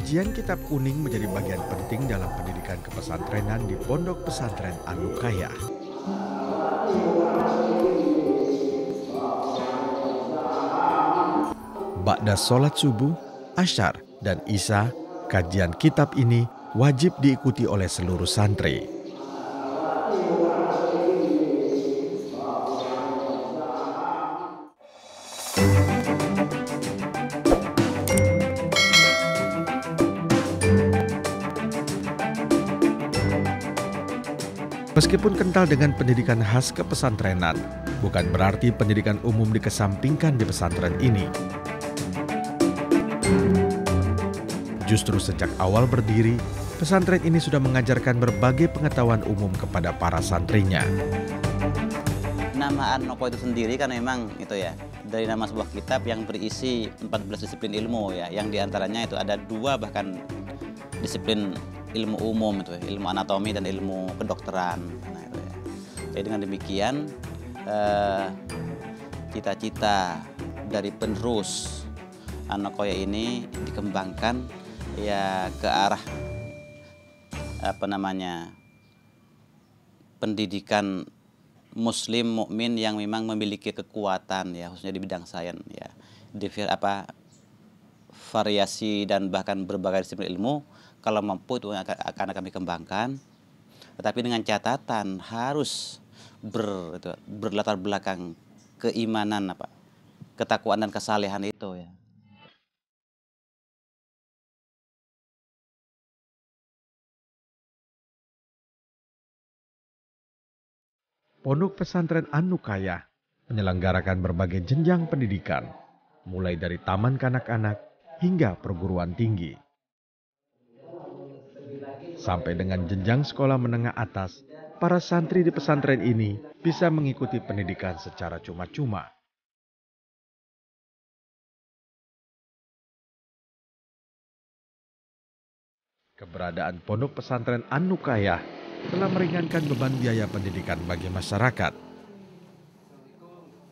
Kajian kitab kuning menjadi bagian penting dalam pendidikan kepesantrenan di Pondok Pesantren An-Nuqayyah. Ba'da sholat subuh, asyar, dan isya, kajian kitab ini wajib diikuti oleh seluruh santri. Meskipun kental dengan pendidikan khas kepesantrenan, bukan berarti pendidikan umum dikesampingkan di pesantren ini. Justru sejak awal berdiri, pesantren ini sudah mengajarkan berbagai pengetahuan umum kepada para santrinya. Nama An-Nuqayyah itu sendiri kan memang itu ya, dari nama sebuah kitab yang berisi 14 disiplin ilmu ya, yang diantaranya itu ada 2 bahkan disiplin ilmu umum itu, ilmu anatomi dan ilmu kedokteran. Nah, itu ya. Jadi dengan demikian cita-cita dari penerus An-Nuqayyah ini dikembangkan ya ke arah pendidikan muslim mukmin yang memang memiliki kekuatan ya, khususnya di bidang sains ya. Variasi dan bahkan berbagai disiplin ilmu kalau mampu itu akan kami kembangkan, tetapi dengan catatan harus berlatar belakang keimanan, ketakwaan dan kesalehan itu ya. Pondok Pesantren An-Nuqayyah menyelenggarakan berbagai jenjang pendidikan, mulai dari taman kanak-kanak hingga perguruan tinggi. Sampai dengan jenjang sekolah menengah atas, para santri di pesantren ini bisa mengikuti pendidikan secara cuma-cuma. Keberadaan Pondok Pesantren An-Nuqayyah telah meringankan beban biaya pendidikan bagi masyarakat.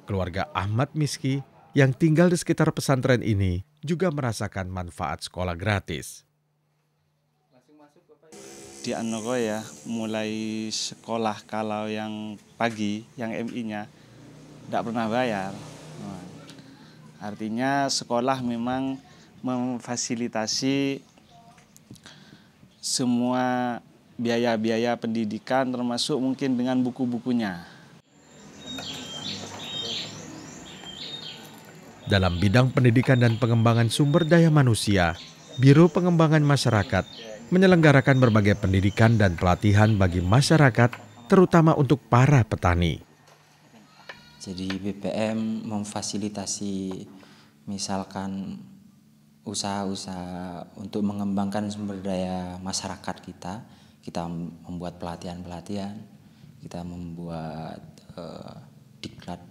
Keluarga Ahmad Miski yang tinggal di sekitar pesantren ini juga merasakan manfaat sekolah gratis. Di An-Nuqayyah mulai sekolah kalau yang pagi, yang MI-nya tidak pernah bayar. Artinya sekolah memang memfasilitasi semua biaya-biaya pendidikan termasuk mungkin dengan buku-bukunya. Dalam bidang pendidikan dan pengembangan sumber daya manusia, Biro Pengembangan Masyarakat menyelenggarakan berbagai pendidikan dan pelatihan bagi masyarakat, terutama untuk para petani. Jadi BPM memfasilitasi misalkan usaha-usaha untuk mengembangkan sumber daya masyarakat kita. Kita membuat pelatihan-pelatihan, kita membuat diklat,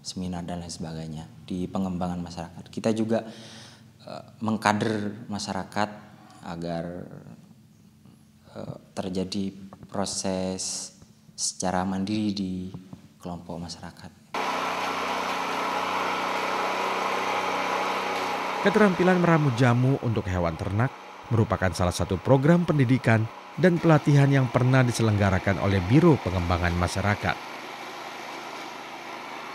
seminar dan lain sebagainya di pengembangan masyarakat. Kita juga mengkader masyarakat agar terjadi proses secara mandiri di kelompok masyarakat. Keterampilan meramu jamu untuk hewan ternak merupakan salah satu program pendidikan dan pelatihan yang pernah diselenggarakan oleh Biro Pengembangan Masyarakat.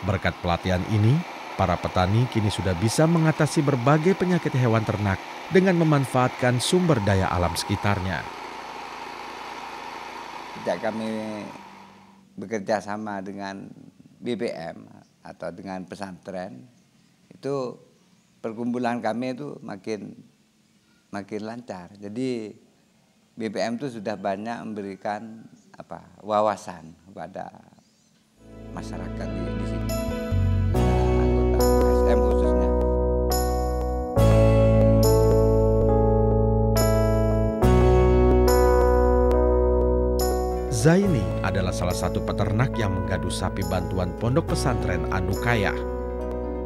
Berkat pelatihan ini, para petani kini sudah bisa mengatasi berbagai penyakit hewan ternak dengan memanfaatkan sumber daya alam sekitarnya. Sejak kami bekerja sama dengan BPM atau dengan pesantren, itu perkumpulan kami itu makin lancar. Jadi BPM itu sudah banyak memberikan wawasan kepada masyarakat di sini. Anggota SM khususnya. Zaini adalah salah satu peternak yang menggadu sapi bantuan Pondok Pesantren An-Nuqayyah.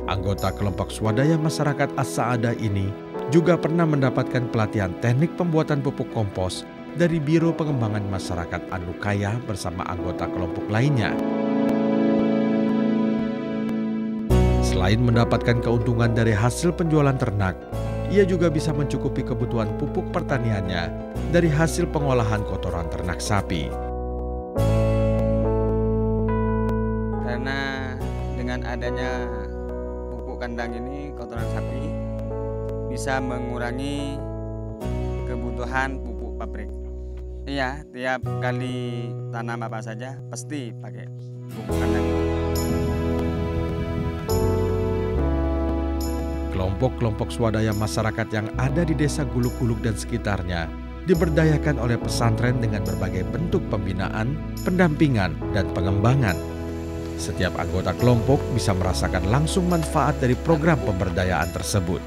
Anggota kelompok swadaya masyarakat As-Sa'adah ini juga pernah mendapatkan pelatihan teknik pembuatan pupuk kompos dari Biro Pengembangan Masyarakat An-Nuqayyah bersama anggota kelompok lainnya. Selain mendapatkan keuntungan dari hasil penjualan ternak, ia juga bisa mencukupi kebutuhan pupuk pertaniannya dari hasil pengolahan kotoran ternak sapi. Karena dengan adanya pupuk kandang ini, kotoran sapi bisa mengurangi kebutuhan pupuk pabrik. Iya, tiap kali tanam apa saja pasti pakai pupuk kandang. Kelompok-kelompok swadaya masyarakat yang ada di desa Guluk-Guluk dan sekitarnya diberdayakan oleh pesantren dengan berbagai bentuk pembinaan, pendampingan, dan pengembangan. Setiap anggota kelompok bisa merasakan langsung manfaat dari program pemberdayaan tersebut.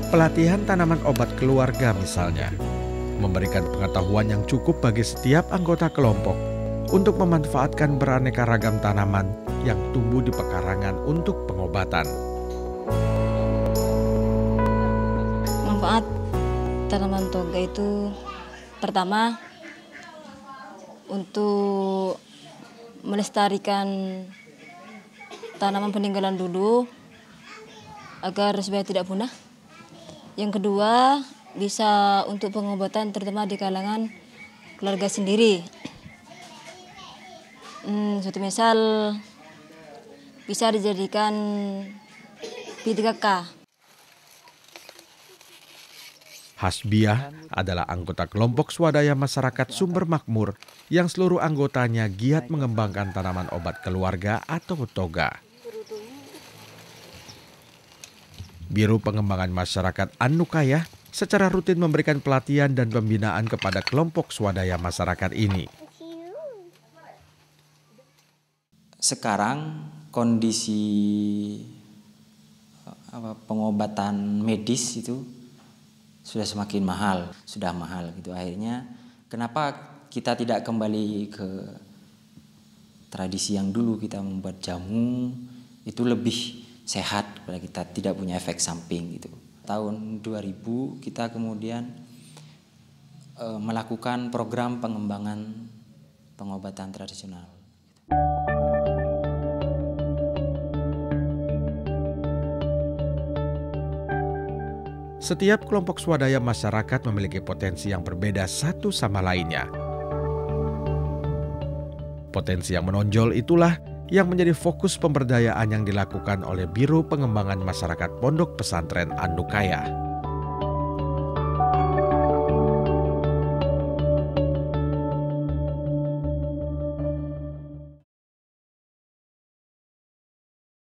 Pelatihan tanaman obat keluarga misalnya, memberikan pengetahuan yang cukup bagi setiap anggota kelompok untuk memanfaatkan beraneka ragam tanaman yang tumbuh di pekarangan untuk pengobatan. Manfaat tanaman toga itu pertama untuk melestarikan tanaman peninggalan dulu agar supaya tidak punah. Yang kedua bisa untuk pengobatan terutama di kalangan keluarga sendiri. Suatu misal bisa dijadikan P3K. Hasbiah adalah anggota kelompok swadaya masyarakat Sumber Makmur yang seluruh anggotanya giat mengembangkan tanaman obat keluarga atau toga. Biro Pengembangan Masyarakat An-Nukayah secara rutin memberikan pelatihan dan pembinaan kepada kelompok swadaya masyarakat ini. Sekarang kondisi pengobatan medis itu sudah semakin mahal, gitu. Akhirnya kenapa kita tidak kembali ke tradisi yang dulu, kita membuat jamu itu lebih sehat pada kita, tidak punya efek samping gitu. Tahun 2000 kita kemudian melakukan program pengembangan pengobatan tradisional. Setiap kelompok swadaya masyarakat memiliki potensi yang berbeda satu sama lainnya. Potensi yang menonjol itulah yang menjadi fokus pemberdayaan yang dilakukan oleh Biro Pengembangan Masyarakat Pondok Pesantren An-Nukayah.